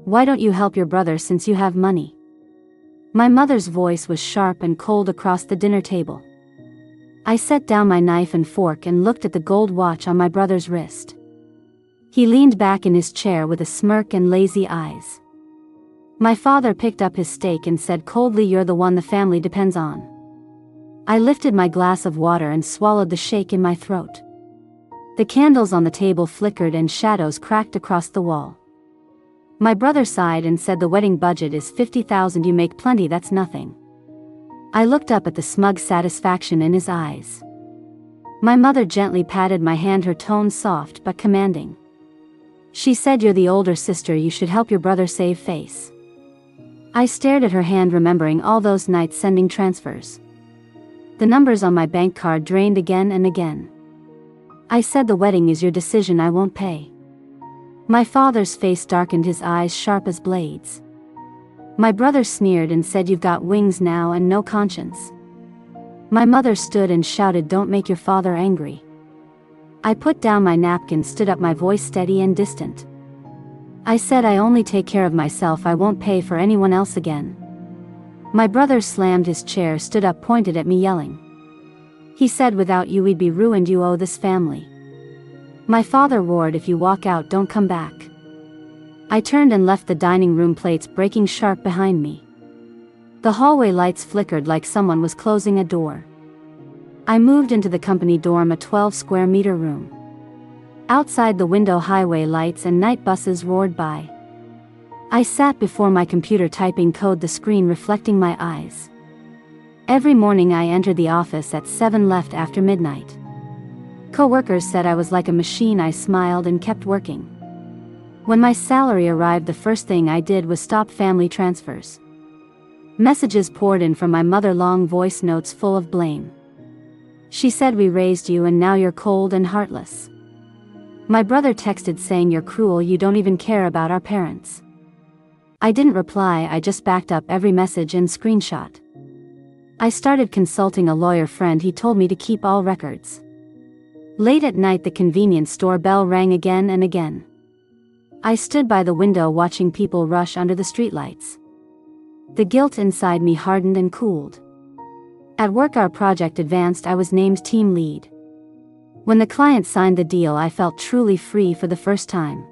Why don't you help your brother since you have money? My mother's voice was sharp and cold across the dinner table. I set down my knife and fork and looked at the gold watch on my brother's wrist. He leaned back in his chair with a smirk and lazy eyes. My father picked up his steak and said coldly, "You're the one the family depends on." I lifted my glass of water and swallowed the shake in my throat. The candles on the table flickered and shadows cracked across the wall. My brother sighed and said, "The wedding budget is 50,000. You make plenty, that's nothing." I looked up at the smug satisfaction in his eyes. My mother gently patted my hand, her tone soft but commanding. She said, "You're the older sister, you should help your brother save face." I stared at her hand, remembering all those nights sending transfers. The numbers on my bank card drained again and again. I said, "The wedding is your decision, I won't pay." My father's face darkened, his eyes sharp as blades. My brother sneered and said, "You've got wings now and no conscience." My mother stood and shouted, "Don't make your father angry." I put down my napkin, stood up, my voice steady and distant. I said, "I only take care of myself, I won't pay for anyone else again." My brother slammed his chair, stood up, pointed at me, yelling. He said, "Without you we'd be ruined, you owe this family." My father roared, "If you walk out, don't come back." I turned and left the dining room, plates breaking sharp behind me. The hallway lights flickered like someone was closing a door. I moved into the company dorm, a 12 square meter room. Outside the window, highway lights and night buses roared by. I sat before my computer typing code, the screen reflecting my eyes. Every morning I entered the office at 7 left after midnight. Co-workers said I was like a machine. I smiled and kept working. When my salary arrived, the first thing I did was stop family transfers. Messages poured in from my mother, long voice notes full of blame. She said, "We raised you and now you're cold and heartless." My brother texted saying, "You're cruel, you don't even care about our parents." I didn't reply, I just backed up every message and screenshot. I started consulting a lawyer friend, he told me to keep all records. Late at night the convenience store bell rang again and again. I stood by the window watching people rush under the streetlights. The guilt inside me hardened and cooled. At work our project advanced, I was named team lead. When the client signed the deal I felt truly free for the first time.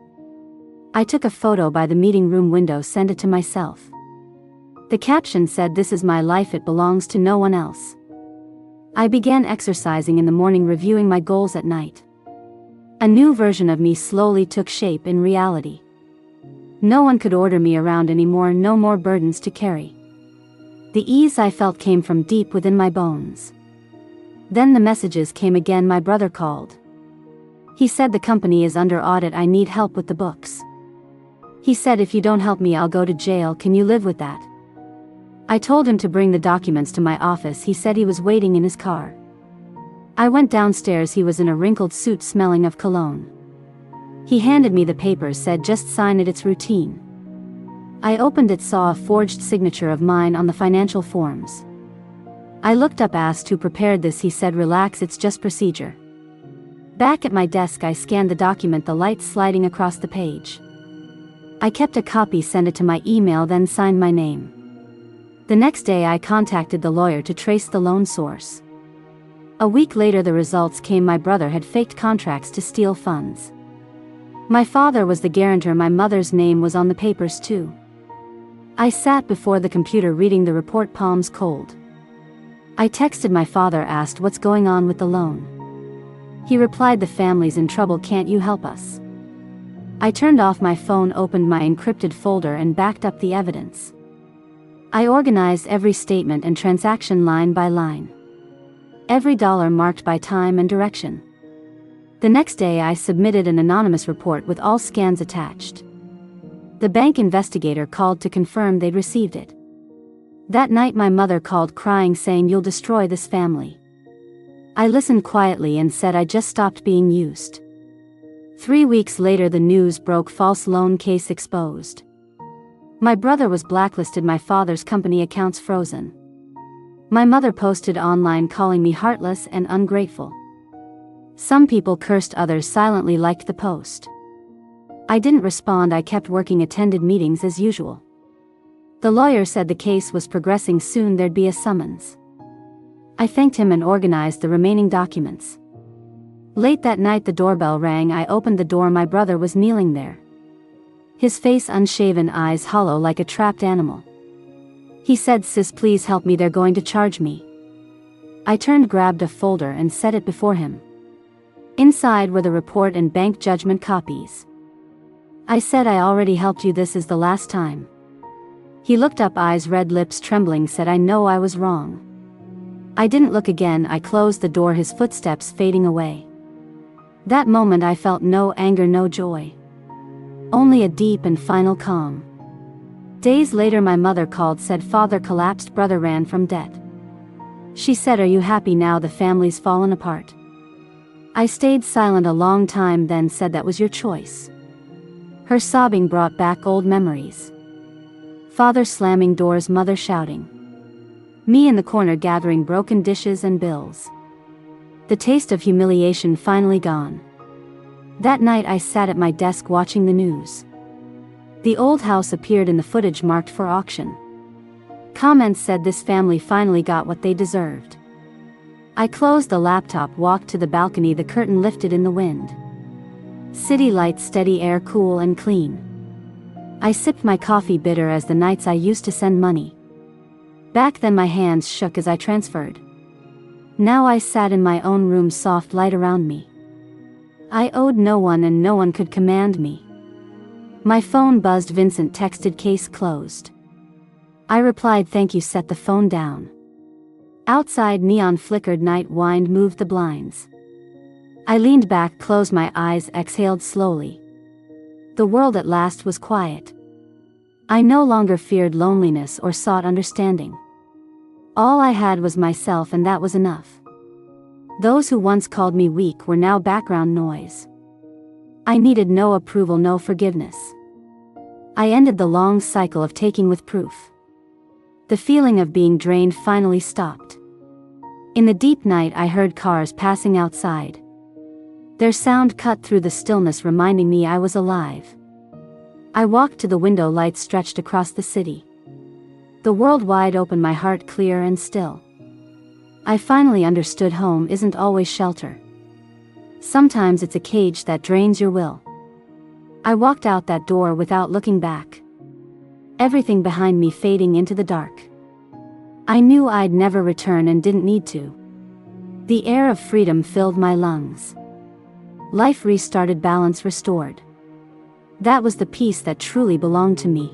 I took a photo by the meeting room window, sent it to myself. The caption said, "This is my life, it belongs to no one else." I began exercising in the morning, reviewing my goals at night. A new version of me slowly took shape in reality. No one could order me around anymore, no more burdens to carry. The ease I felt came from deep within my bones. Then the messages came again. My brother called. He said, "The company is under audit, I need help with the books." He said, "If you don't help me I'll go to jail, can you live with that?" I told him to bring the documents to my office. He said he was waiting in his car. I went downstairs, he was in a wrinkled suit smelling of cologne. He handed me the papers, said, "Just sign it, it's routine." I opened it, saw a forged signature of mine on the financial forms. I looked up, asked who prepared this. He said, "Relax, it's just procedure." Back at my desk I scanned the document, the lights sliding across the page. I kept a copy, sent it to my email, then signed my name. The next day I contacted the lawyer to trace the loan source. A week later the results came. My brother had faked contracts to steal funds. My father was the guarantor, my mother's name was on the papers too. I sat before the computer reading the report, palms cold. I texted my father, asked what's going on with the loan. He replied, "The family's in trouble, can't you help us?" I turned off my phone, opened my encrypted folder and backed up the evidence. I organized every statement and transaction line by line. Every dollar marked by time and direction. The next day I submitted an anonymous report with all scans attached. The bank investigator called to confirm they'd received it. That night my mother called crying, saying, "You'll destroy this family." I listened quietly and said, "I just stopped being used." 3 weeks later the news broke, false loan case exposed. My brother was blacklisted, my father's company accounts frozen. My mother posted online calling me heartless and ungrateful. Some people cursed, others silently liked the post. I didn't respond. I kept working, attended meetings as usual. The lawyer said the case was progressing, soon there'd be a summons. I thanked him and organized the remaining documents. Late that night the doorbell rang. I opened the door. My brother was kneeling there. His face unshaven, eyes hollow like a trapped animal. He said, "Sis, please help me, they're going to charge me." I turned, grabbed a folder and set it before him. Inside were the report and bank judgment copies. I said, "I already helped you, this is the last time." He looked up, eyes red, lips trembling, said, "I know I was wrong." I didn't look again. I closed the door, his footsteps fading away. That moment I felt no anger, no joy. Only a deep and final calm. Days later my mother called, said father collapsed, brother ran from debt. She said, "Are you happy now? The family's fallen apart." I stayed silent a long time, then said, "That was your choice." Her sobbing brought back old memories. Father slamming doors, mother shouting. Me in the corner gathering broken dishes and bills. The taste of humiliation finally gone. That night I sat at my desk watching the news. The old house appeared in the footage marked for auction. Comments said this family finally got what they deserved. I closed the laptop, walked to the balcony, the curtain lifted in the wind. City lights, steady air, cool and clean. I sipped my coffee, bitter as the nights I used to send money. Back then my hands shook as I transferred. Now I sat in my own room, soft light around me. I owed no one and no one could command me. My phone buzzed, Vincent texted, "Case closed." I replied, "Thank you," set the phone down. Outside neon flickered, night wind moved the blinds. I leaned back, closed my eyes, exhaled slowly. The world at last was quiet. I no longer feared loneliness or sought understanding. All I had was myself, and that was enough. Those who once called me weak were now background noise. I needed no approval, no forgiveness. I ended the long cycle of taking with proof. The feeling of being drained finally stopped. In the deep night I heard cars passing outside. Their sound cut through the stillness, reminding me I was alive. I walked to the window, lights stretched across the city. The world wide open, my heart clear and still. I finally understood home isn't always shelter. Sometimes it's a cage that drains your will. I walked out that door without looking back. Everything behind me fading into the dark. I knew I'd never return and didn't need to. The air of freedom filled my lungs. Life restarted, balance restored. That was the peace that truly belonged to me.